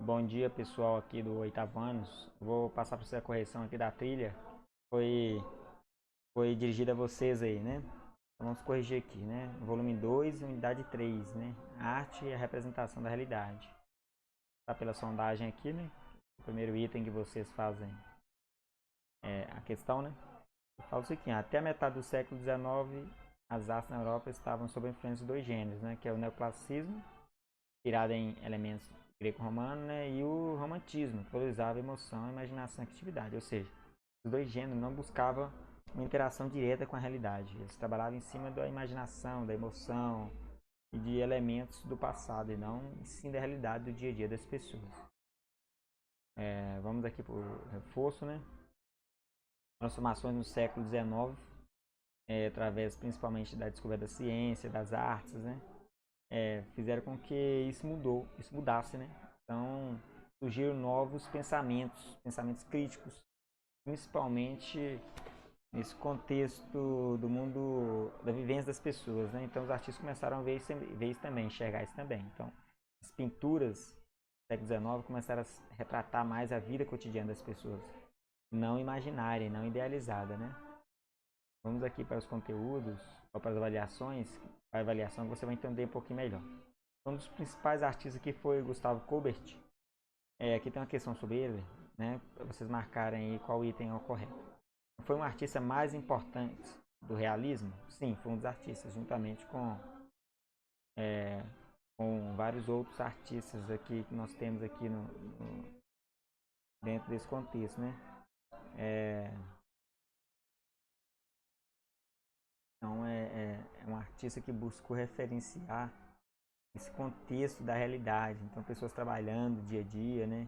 Bom dia, pessoal aqui do Oitavo Anos. Vou passar para você a correção aqui da trilha. Foi, foi dirigida a vocês aí, né? Então vamos corrigir aqui, né? Volume 2, unidade 3, né? Arte e a representação da realidade. Tá pela sondagem aqui, né? O primeiro item que vocês fazem é a questão, né? Fala o seguinte: até a metade do século XIX, as artes na Europa estavam sob a influência de dois gêneros, né? Que é o neoclassicismo, inspirado em elementos greco-romano, né, e o romantismo, que valorizava a emoção, a imaginação e a criatividade. Ou seja, os dois gêneros não buscavam uma interação direta com a realidade. Eles trabalhavam em cima da imaginação, da emoção e de elementos do passado, e não sim da realidade do dia a dia das pessoas. Vamos aqui para o reforço, né? Transformações no século XIX, através principalmente da descoberta da ciência, das artes, né? Fizeram com que isso mudasse, né? Então surgiram novos pensamentos, pensamentos críticos, principalmente nesse contexto do mundo da vivência das pessoas, né? Então os artistas começaram a ver isso também, enxergar isso também. Então as pinturas do século XIX começaram a retratar mais a vida cotidiana das pessoas, não imaginária, não idealizada, né? Vamos aqui para os conteúdos, ou para as avaliações. A avaliação você vai entender um pouquinho melhor. Um dos principais artistas aqui foi Gustavo Courbet. Aqui tem uma questão sobre ele, né? Para vocês marcarem aí qual item é o correto. Foi um artista mais importante do realismo? Sim, foi um dos artistas, juntamente com vários outros artistas aqui que nós temos aqui dentro desse contexto, né? É, então é um artista que buscou referenciar esse contexto da realidade. Então pessoas trabalhando dia a dia, né?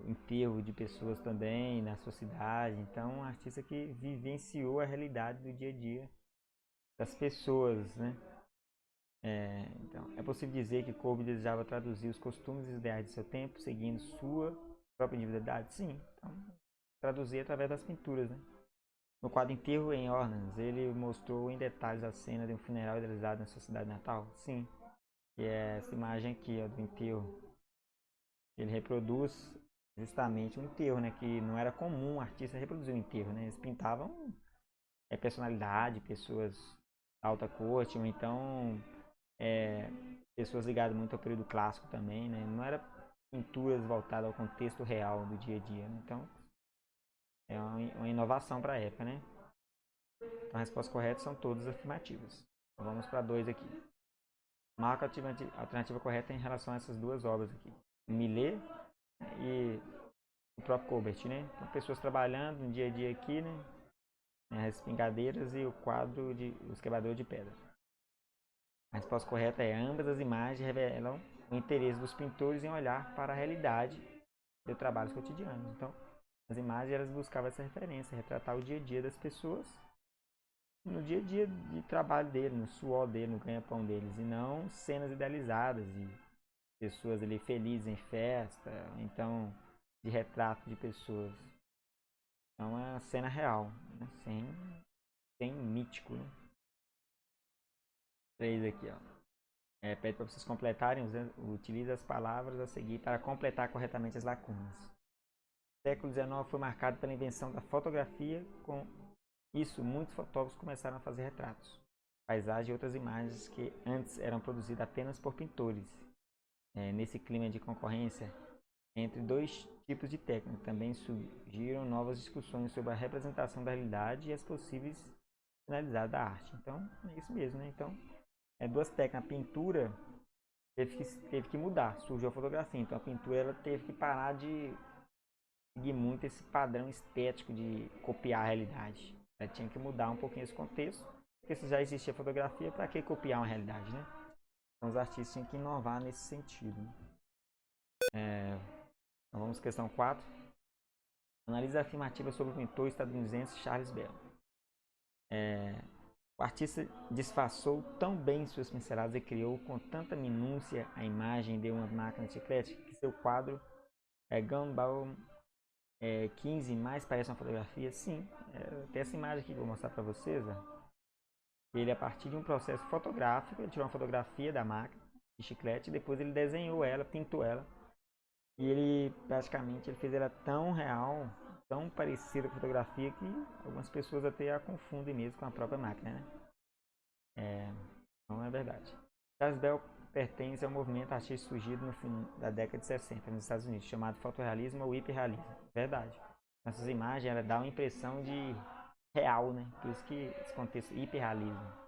Enterro de pessoas também na sua cidade. Então, um artista que vivenciou a realidade do dia a dia das pessoas, né? Então, é possível dizer que Cobb desejava traduzir os costumes e ideais de seu tempo, seguindo sua própria individualidade? Sim. Então, traduzir através das pinturas, né? No quadro Enterro em Ornans, ele mostrou em detalhes a cena de um funeral realizado na sua cidade natal? Sim. E é essa imagem aqui, ó, do enterro. Ele reproduz justamente um enterro, né? Que não era comum um artista reproduzir um enterro, né? Eles pintavam personalidade, pessoas da alta corte, ou então é, pessoas ligadas muito ao período clássico também, né? Não era pinturas voltadas ao contexto real do dia a dia, né? Então é uma inovação para a época, né? Então a resposta correta são todas afirmativas. Então vamos para dois aqui. Marca a alternativa correta em relação a essas duas obras aqui. Millet e o próprio Colbert, né? Então, pessoas trabalhando no dia a dia aqui, né? As pingadeiras e o quadro de Os Quebradores de Pedra. A resposta correta é: ambas as imagens revelam o interesse dos pintores em olhar para a realidade de trabalhos cotidianos. Então, as imagens elas buscavam essa referência, retratar o dia a dia das pessoas no dia a dia de trabalho dele, no suor dele, no ganha-pão deles, e não cenas idealizadas de pessoas ali felizes em festa, então de retrato de pessoas. É uma cena real, né? Sem mítico, né? 3 aqui, ó. Pede para vocês completarem, utilize as palavras a seguir para completar corretamente as lacunas. O século XIX foi marcado pela invenção da fotografia. Com isso, muitos fotógrafos começaram a fazer retratos, paisagens e outras imagens que antes eram produzidas apenas por pintores. Nesse clima de concorrência entre dois tipos de técnica, também surgiram novas discussões sobre a representação da realidade e as possíveis finalidades da arte. Então, é isso mesmo, né? Então, duas técnicas. A pintura teve que mudar, surgiu a fotografia. Então, a pintura ela teve que parar de seguir muito esse padrão estético de copiar a realidade. Ela tinha que mudar um pouquinho esse contexto, porque se já existia fotografia, para que copiar uma realidade, né? Então, os artistas tinham que inovar nesse sentido. Então, vamos à questão 4. Analise a afirmativa sobre o pintor estadunidense Charles Bell. O artista disfarçou tão bem suas pinceladas e criou com tanta minúcia a imagem de uma máquina de chiclete que seu quadro Gumball 15 mais parece uma fotografia. Sim, tem essa imagem aqui que eu vou mostrar para vocês. Ó. Ele, a partir de um processo fotográfico, ele tirou uma fotografia da máquina de chiclete e depois ele desenhou ela, pintou ela E ele praticamente ele fez ela tão real, tão parecida com a fotografia que algumas pessoas até a confundem mesmo com a própria máquina, né? É, não é verdade. Charles Bell pertence ao movimento artístico surgido no fim da década de 60 nos Estados Unidos, chamado fotorrealismo ou hiperrealismo. Verdade. Essas imagens ela dá uma impressão de real, né? Por isso que esse contexto hiperrealismo.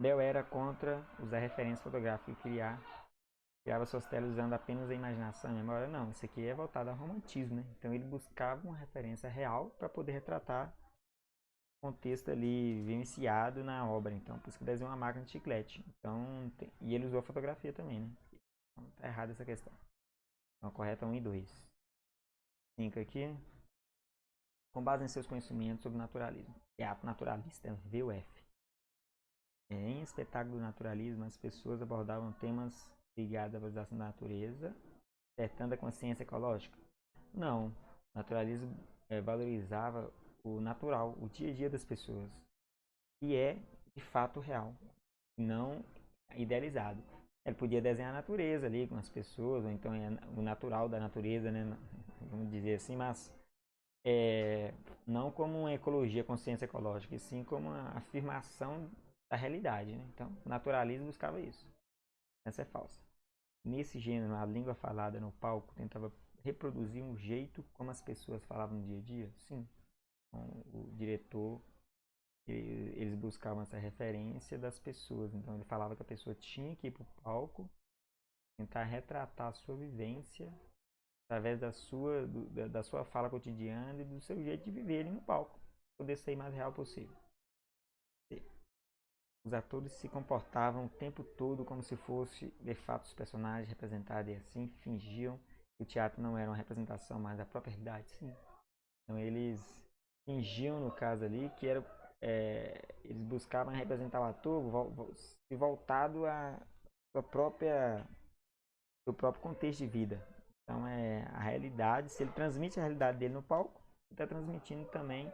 Bell era contra usar referência fotográfica e criava suas telas usando apenas a imaginação e a memória. Não, isso aqui é voltado ao romantismo, né? Então ele buscava uma referência real para poder retratar o contexto ali vivenciado na obra. Então, por isso que desenhou uma máquina de chiclete. Então, e ele usou a fotografia também, né? Então, tá errada essa questão. Então, correta 1 e 2. 5 aqui. Com base em seus conhecimentos sobre naturalismo. Teatro naturalista, VUF. Em espetáculo do naturalismo, as pessoas abordavam temas ligados à valorização da natureza, despertando a consciência ecológica. Não, o naturalismo valorizava o natural, o dia a dia das pessoas, que é de fato real, não idealizado. Ele podia desenhar a natureza ali com as pessoas, ou então o natural da natureza, né? Vamos dizer assim, mas não como uma ecologia, consciência ecológica, e sim como uma afirmação da realidade. Né? Então, o naturalismo buscava isso. Essa é falsa. Nesse gênero, a língua falada no palco tentava reproduzir um jeito como as pessoas falavam no dia a dia? Sim. Então, o diretor, eles buscavam essa referência das pessoas. Então, ele falava que a pessoa tinha que ir para o palco, tentar retratar a sua vivência através da sua fala cotidiana e do seu jeito de viver ali no palco, poder ser o mais real possível. Os atores se comportavam o tempo todo como se fosse de fato os personagens representados e assim fingiam que o teatro não era uma representação, mas a própria realidade, sim. Então eles fingiam no caso ali que era eles buscavam representar o ator se voltado à sua própria do próprio contexto de vida. Então é a realidade, se ele transmite a realidade dele no palco, ele está transmitindo também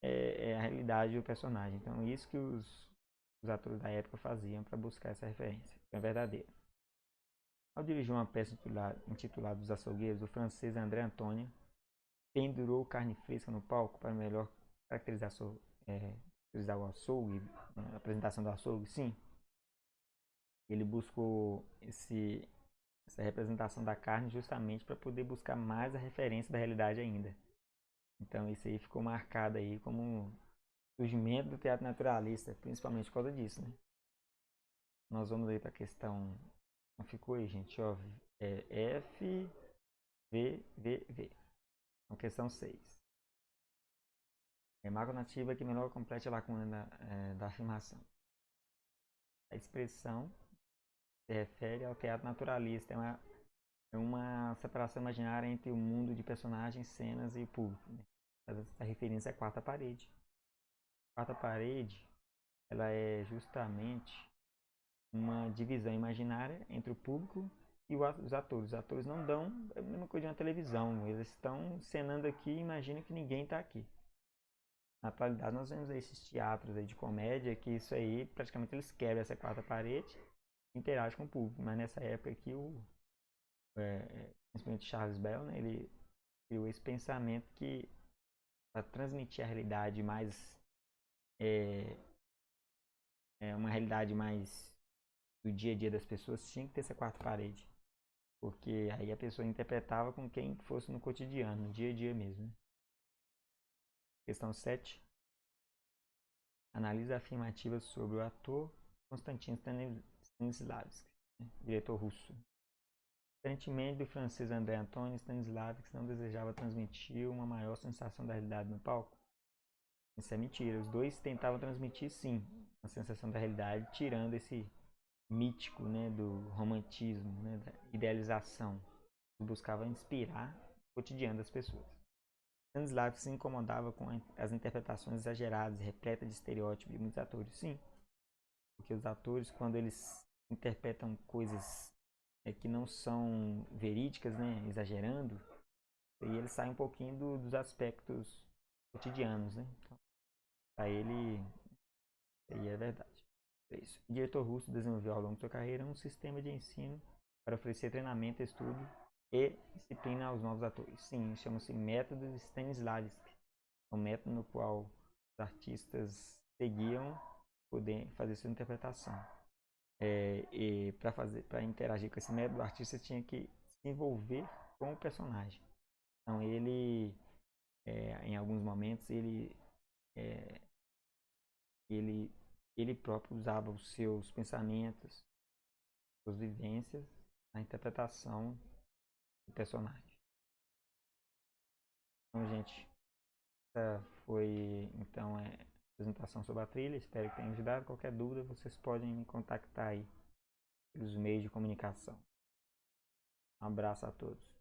a realidade do personagem. Então isso que os atores da época faziam para buscar essa referência, que é verdadeira. Ao dirigir uma peça intitulada Os Açougueiros, o francês André Antônio pendurou carne fresca no palco para melhor caracterizar o açougue, a apresentação do açougue. Sim, ele buscou essa representação da carne justamente para poder buscar mais a referência da realidade ainda. Então isso aí ficou marcado aí como surgimento do teatro naturalista, principalmente por causa disso, né? Nós vamos aí para a questão. Não ficou aí, gente? Ó, F, V, V, V. Então, questão 6. Marca nativa que melhor complete a lacuna da afirmação. A expressão se refere ao teatro naturalista. É uma separação imaginária entre o mundo de personagens, cenas e o público. Né? Essa referência é a quarta parede. A quarta parede ela é justamente uma divisão imaginária entre o público e os atores. Os atores não dão a mesma coisa de uma televisão. Eles estão cenando aqui e imaginam que ninguém está aqui. Na atualidade nós vemos esses teatros aí de comédia que isso aí praticamente eles quebram essa quarta parede e interagem com o público. Mas nessa época aqui principalmente Charles Bell, né, ele criou esse pensamento que para transmitir a realidade mais uma realidade mais do dia a dia das pessoas tinha que ter essa quarta parede. Porque aí a pessoa interpretava com quem fosse no cotidiano, no dia a dia mesmo. Né? Questão 7. Analisa afirmativas sobre o ator Konstantin Stanislavski, né? Diretor russo. Diferentemente do francês André Antônio, Stanislavski não desejava transmitir uma maior sensação da realidade no palco. Isso é mentira. Os dois tentavam transmitir, sim, a sensação da realidade, tirando esse mítico, né, do romantismo, né, da idealização. Buscava inspirar o cotidiano das pessoas. Stanislavski se incomodava com as interpretações exageradas e repletas de estereótipos de muitos atores. Sim, porque os atores, quando eles interpretam coisas que não são verídicas, né, exagerando, e eles saem um pouquinho dos aspectos cotidianos, né? Então, para ele, aí é verdade. É isso. O diretor russo desenvolveu ao longo de sua carreira um sistema de ensino para oferecer treinamento, estudo e disciplina aos novos atores. Sim, chama-se método de Stanislavski, o método no qual os artistas seguiam poder fazer sua interpretação. E para interagir com esse método, o artista tinha que se envolver com o personagem. Então em alguns momentos é, ele ele próprio usava os seus pensamentos, suas vivências na interpretação do personagem. Então, gente, essa foi então a apresentação sobre a trilha. Espero que tenha ajudado. Qualquer dúvida, vocês podem me contactar aí pelos meios de comunicação. Um abraço a todos.